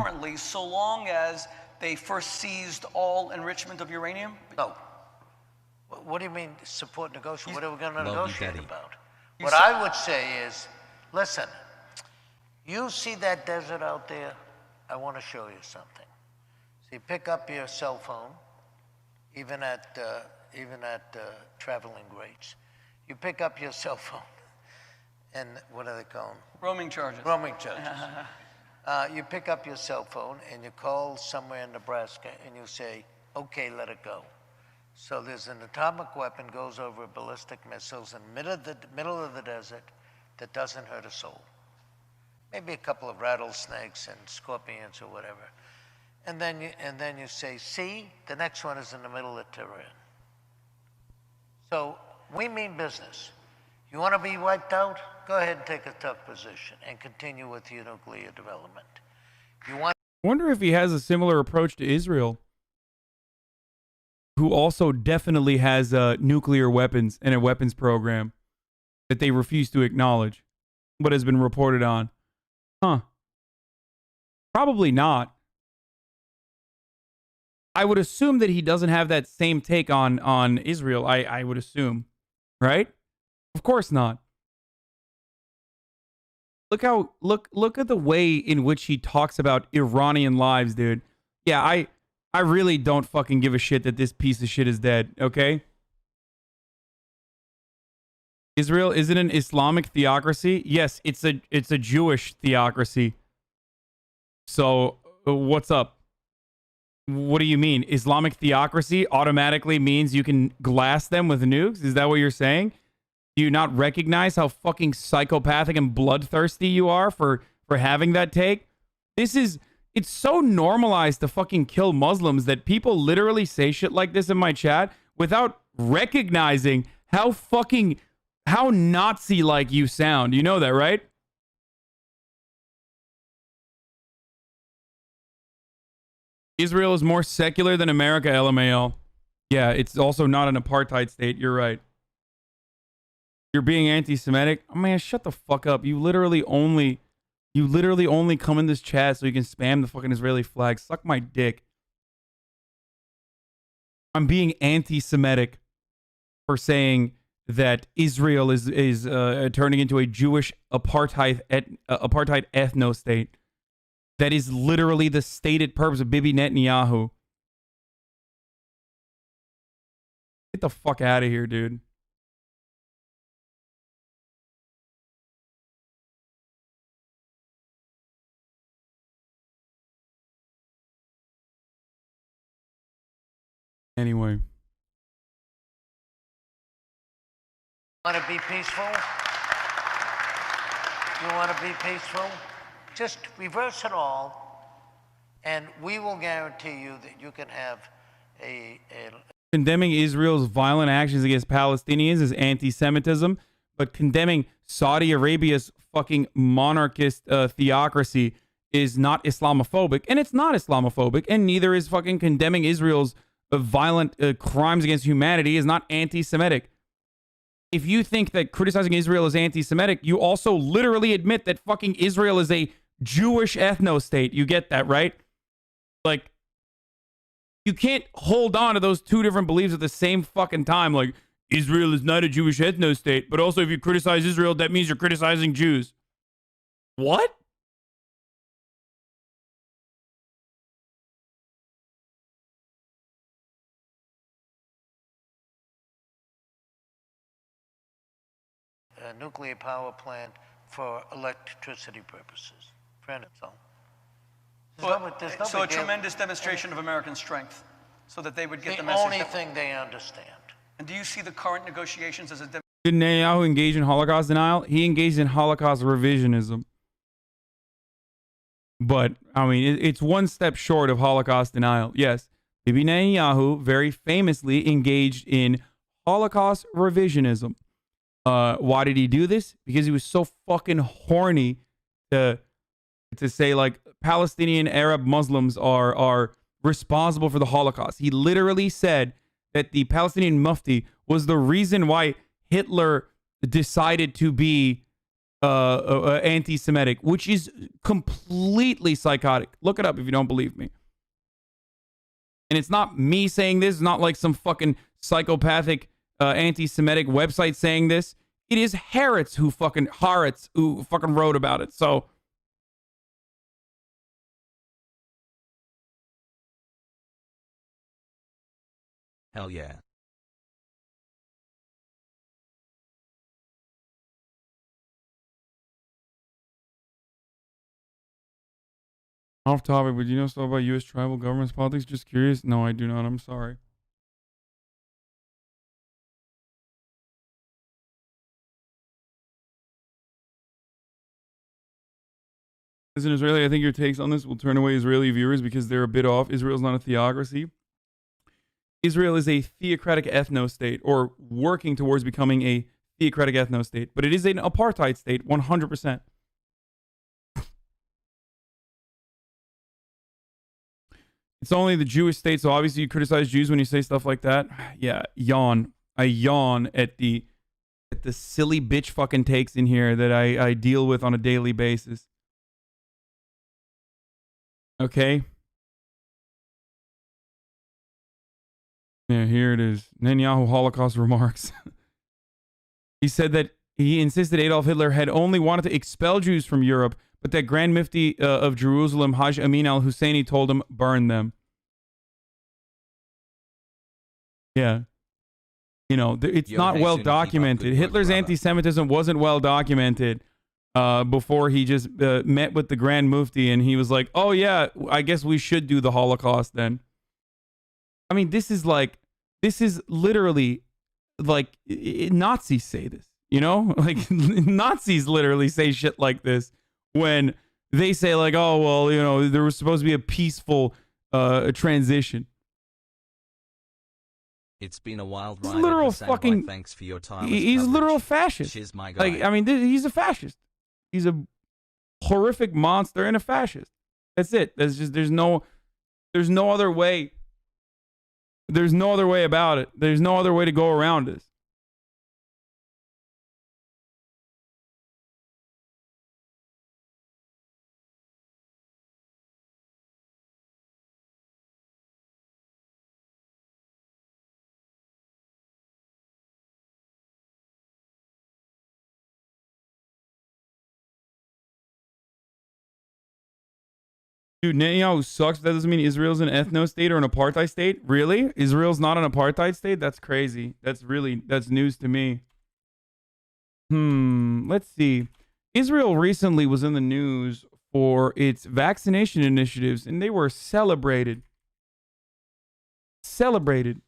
currently, so long as they first seized all enrichment of uranium? No. What do you mean support negotiation? What are we going to negotiate about? You What I would say is, listen, you see that desert out there? I want to show you something. See, pick up your cell phone, even at traveling rates. You pick up your cell phone, and what are they called? Roaming charges. Roaming charges. You pick up your cell phone and you call somewhere in Nebraska and you say, okay, let it go. So there's an atomic weapon goes over ballistic missiles in the middle of the desert that doesn't hurt a soul. Maybe a couple of rattlesnakes and scorpions or whatever. And then you say, see, the next one is in the middle of Tehran. So we mean business. You want to be wiped out? Go ahead and take a tough position and continue with your nuclear development. You want. I wonder if he has a similar approach to Israel, who also definitely has nuclear weapons and a weapons program that they refuse to acknowledge, but has been reported on. Huh. Probably not. I would assume that he doesn't have that same take on Israel. I would assume. Right? Of course not. Look at the way in which he talks about Iranian lives, dude. Yeah, I really don't fucking give a shit that this piece of shit is dead, okay? Israel isn't an Islamic theocracy. Yes, it's a Jewish theocracy. So, what's up? What do you mean? Islamic theocracy automatically means you can glass them with nukes? Is that what you're saying? Do you not recognize how fucking psychopathic and bloodthirsty you are for having that take? It's so normalized to fucking kill Muslims that people literally say shit like this in my chat without recognizing how Nazi-like you sound. You know that, right? Israel is more secular than America, LMAO. Yeah, it's also not an apartheid state. You're right. You're being anti-Semitic. Oh, man, shut the fuck up. You literally only come in this chat so you can spam the fucking Israeli flag. Suck my dick. I'm being anti-Semitic for saying that Israel is turning into a Jewish apartheid ethno-state. That is literally the stated purpose of Bibi Netanyahu. Get the fuck out of here, dude. Anyway. You want to be peaceful? You want to be peaceful? Just reverse it all, and we will guarantee you that you can have a Condemning Israel's violent actions against Palestinians is anti-Semitism, but condemning Saudi Arabia's fucking monarchist theocracy is not Islamophobic, and it's not Islamophobic, and neither is fucking condemning Israel's violent crimes against humanity is not anti-Semitic. If you think that criticizing Israel is anti-Semitic, you also literally admit that fucking Israel is a Jewish ethno-state. You get that, right? Like, you can't hold on to those two different beliefs at the same fucking time. Like, Israel is not a Jewish ethno-state, but also if you criticize Israel, that means you're criticizing Jews. What? a nuclear power plant for electricity purposes. So a tremendous demonstration of American strength so that they would get the The message. only thing they understand. And do you see the current negotiations as a Did Netanyahu engage in Holocaust denial? He engaged in Holocaust revisionism. But, I mean, it's one step short of Holocaust denial. Yes, Bibi Netanyahu very famously engaged in Holocaust revisionism. Why did he do this? Because he was so fucking horny to say, like, Palestinian Arab Muslims are responsible for the Holocaust. He literally said that the Palestinian Mufti was the reason why Hitler decided to be anti-Semitic, which is completely psychotic. Look it up if you don't believe me. And it's not me saying this. It's not like some fucking psychopathic anti-Semitic website saying this. It is Haaretz who fucking wrote about it. So hell yeah. Off topic, but do you know stuff about U.S. tribal governments politics? Just curious. No, I do not. I'm sorry. As an Israeli, I think your takes on this will turn away Israeli viewers because they're a bit off. Israel's not a theocracy. Israel is a theocratic ethno-state, or working towards becoming a theocratic ethno-state, but it is an apartheid state, 100%. It's only the Jewish state, so obviously you criticize Jews when you say stuff like that. Yeah, yawn. I yawn at the silly bitch fucking takes in here that I deal with on a daily basis. Okay. Yeah, here it is. Netanyahu Holocaust remarks. He said that he insisted Adolf Hitler had only wanted to expel Jews from Europe, but that Grand Mufti of Jerusalem, Hajj Amin al-Husseini, told him, burn them. Yeah. You know, it's not well documented. Hitler's anti-Semitism wasn't well documented before he just met with the Grand Mufti and he was like, oh yeah, I guess we should do the Holocaust then. I mean, this is literally like Nazis say this, you know? Like Nazis literally say shit like this when they say like, oh, well, you know, there was supposed to be a peaceful transition. It's been a wild ride. He's literal fucking. Thanks for your time. He's a literal fascist. Cheers, my guy. Like, I mean, he's a fascist. He's a horrific monster and a fascist. That's it. There's no other way. There's no other way about it. There's no other way to go around this. Dude, Netanyahu sucks. That doesn't mean Israel's an ethno-state or an apartheid state. Really? Israel's not an apartheid state? That's crazy. That's news to me. Let's see. Israel recently was in the news for its vaccination initiatives, and they were celebrated. Celebrated.